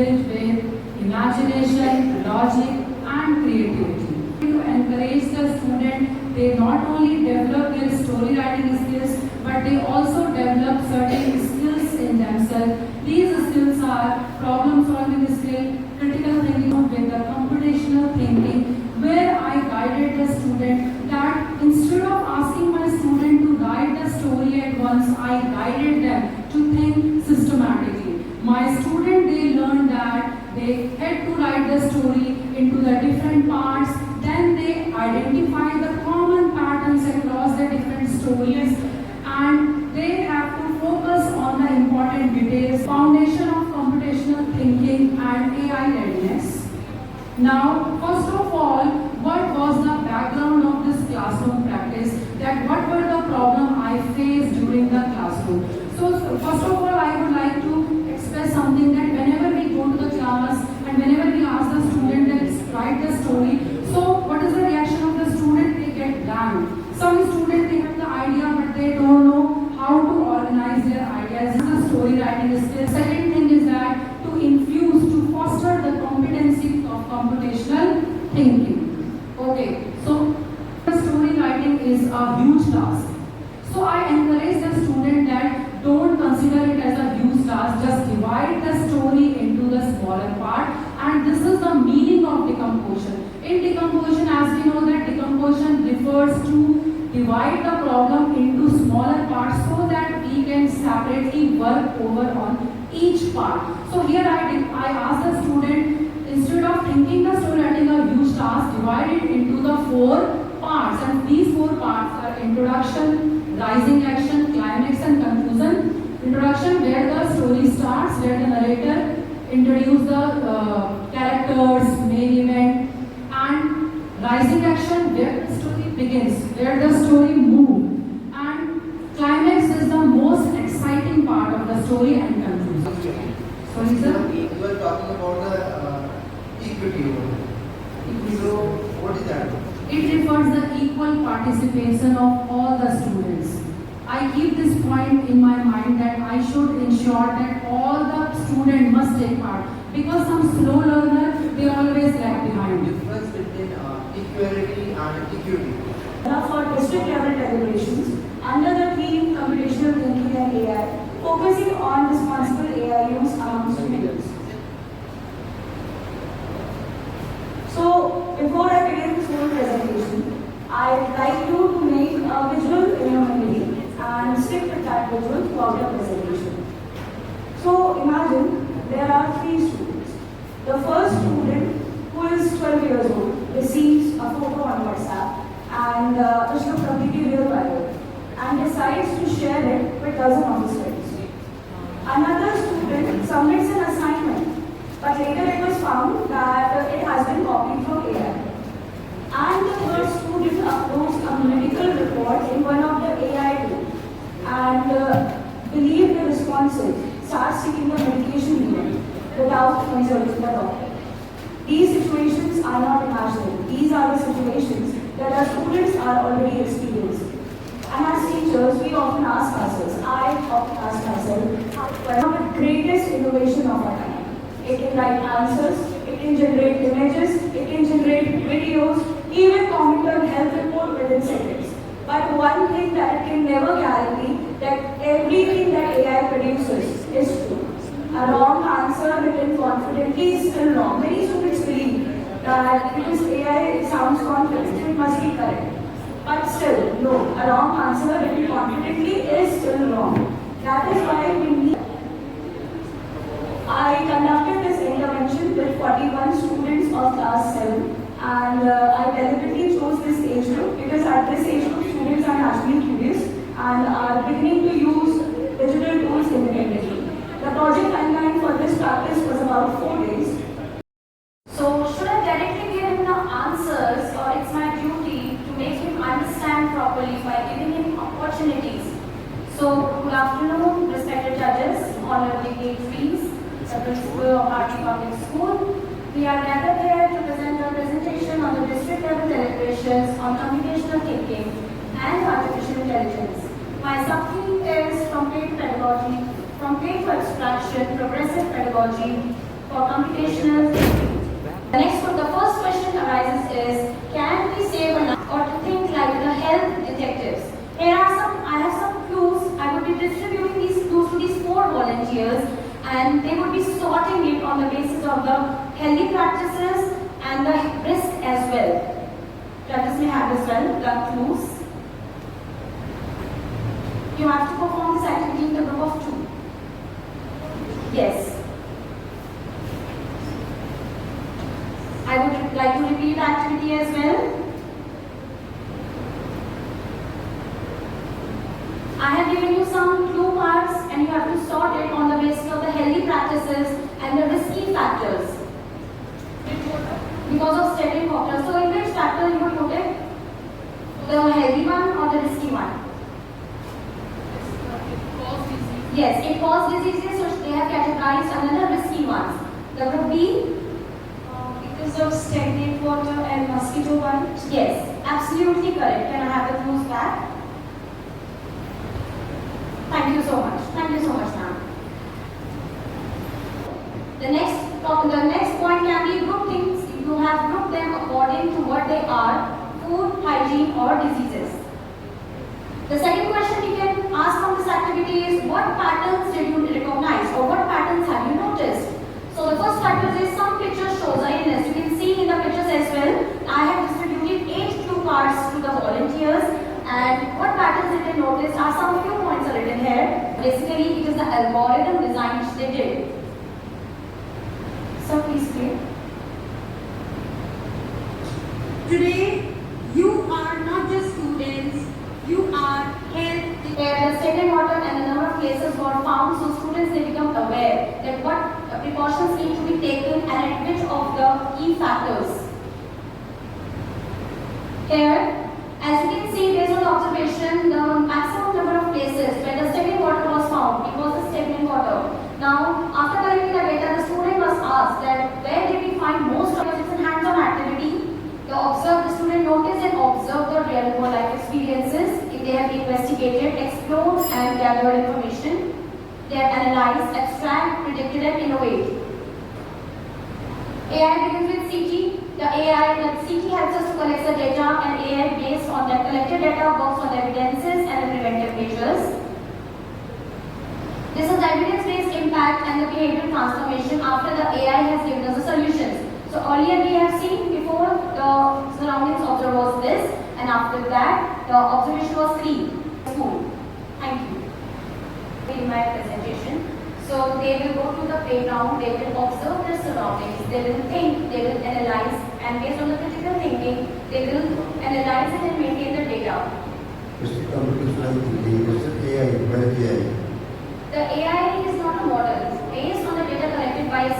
filled with imagination, logic, and creativity. To encourage the student, they not only develop their story writing skills, but they also develop certain skills in themselves. These skills are problem solving skill, critical thinking with the computational thinking, where I guided the student that instead of asking my student to write the story at once, I guided them to think systematically. My student, they learned that they had to write the story into the different parts, then they identify the common patterns across the different stories, and they have to focus on the important details, foundation of computational thinking and AI readiness. Now, first of all, what was the background of this classroom practice? That what were the problem I faced during the classroom? So first of all, I would like to express something that whenever we go to the class and whenever we ask the student to write the story, so what is the reaction of the student? They get blank. Some students, they have the idea but they don't know how to organize their ideas. This is the story writing skill. Second thing is that to infuse, to foster the competency of computational thinking. Okay, so story writing is a huge task. So I encourage the student that don't consider it as a huge task, just divide the story into the smaller part, and this is the meaning of decomposition. In decomposition, as we know that decomposition refers to divide the problem into smaller parts so that we can separately work over on each part. So here I ask the student, instead of thinking the story writing a huge task, divide it into the 4 parts, and these 4 parts are introduction, rising action, climax and conclusion. Introduction, where the story starts, where the narrator introduces the characters, main event, and rising action, where the story begins, where the story moves, and climax is the most exciting part of the story and conclusion. Sorry, sir? You were talking about the equity. So, what is that? It refers the equal participation of all the students. I keep this point in my mind that I should ensure that all the students must take part, because some slow learner, they always lag behind. Difference between equality and equity. For district level deliberations, under the theme computational thinking and AI, focusing on responsible AI use among students. So, before I begin this whole presentation, I'd like you to make a visual in your memory and stick with that visual throughout the presentation. So, imagine there are 3 students. The first student, who is 12 years old, receives a photo on WhatsApp and which looks completely real by it, and decides to share it with dozens of his friends. Another student submits an assignment, but later it was found that it has been copied from AI. And the third student uploads a medical report in one of the AI tools and believe the responses, starts seeking the medication given without consulting the doctor. These situations are not imaginary. These are the situations that our students are already experiencing. And as teachers, we often ask ourselves, I often ask myself, what is the greatest innovation of our time? It can write answers, it can generate images, it can generate videos, even comment on health report within seconds. But one thing that it can never guarantee, that everything that AI produces is true. A wrong answer written confidently is still wrong. Many students believe that because AI sounds confident, it must be correct. But still, no, a wrong answer written confidently is still wrong. That is why we need. I conducted this intervention with 41 students of class 7, and I deliberately chose this age group because at this age group students are naturally curious and are beginning to use digital tools independently. The project timeline for this practice was about 4 days. So, should I directly give him the answers, or it's my duty to make him understand properly by giving him opportunities? So, good afternoon, respected judges, honored dignitaries, the principal of Bharti Public School. We are gathered here to present a presentation on the district level deliberations on computational thinking and artificial intelligence. My subtheme is from play to pedagogy, from play to abstraction, progressive pedagogy, for computational thinking. The first question arises is, can we save a life or to think like the health detectives? I have some clues. I would be distributing these clues to these 4 volunteers, and they would be sorting it on the basis of the healthy practices and the risk as well. Practice may have as well, the clues. You have to perform this activity in the group of 2. Yes. I would like to repeat the activity as well. I have given you some clue parts and you have to sort it on the basis of the healthy practices and the risky factors. Because of static factors. So in which factor you would put it? The healthy one or the risky one? Yes, it causes diseases, so they have categorized another risky ones. The group B? Because of stagnant water and mosquito bite. Yes, absolutely correct. Can I have the clues back? Thank you so much. Thank you so much, ma'am. The next point can be group things. You have grouped them according to what they are: food, hygiene, or diseases. The second question you can ask from this activity is, what patterns did you recognize or what patterns have you noticed? So the first factor is some pictures shows a illness. You can see in the pictures as well. I have distributed 8 clue cards to the volunteers, and what patterns did they notice are some few points are written here. Basically, it is the algorithm design which they did. So please clear. Today, you are not just students, you are health. Where the stagnant water and the number of places were found, so students they become aware that what precautions need to be taken and at which of the key factors. Here, as you can see, based on the observation, the maximum number of places where the stagnant water was found, it was the stagnant water. Now, after collecting the data, the student was asked that where did we find most of it? It's a hands-on activity. The student noticed and observed the real world life experiences. They have investigated, explored and gathered information. They have analyzed, abstract, predicted and innovate. AI begins with CT. The CT helps us to collect the data, and AI based on that collected data works on the evidences and the preventive measures. This is the evidence-based impact and the behavioral transformation after the AI has given us the solutions. So earlier we have seen before the surroundings observed was this, and after that the observation was clean. School. Thank you. In my presentation, so they will go to the playground, they will observe their surroundings, they will think, they will analyze, and based on the critical thinking, they will analyze it and maintain the data. The AI is not a model. It's based on the data collected by a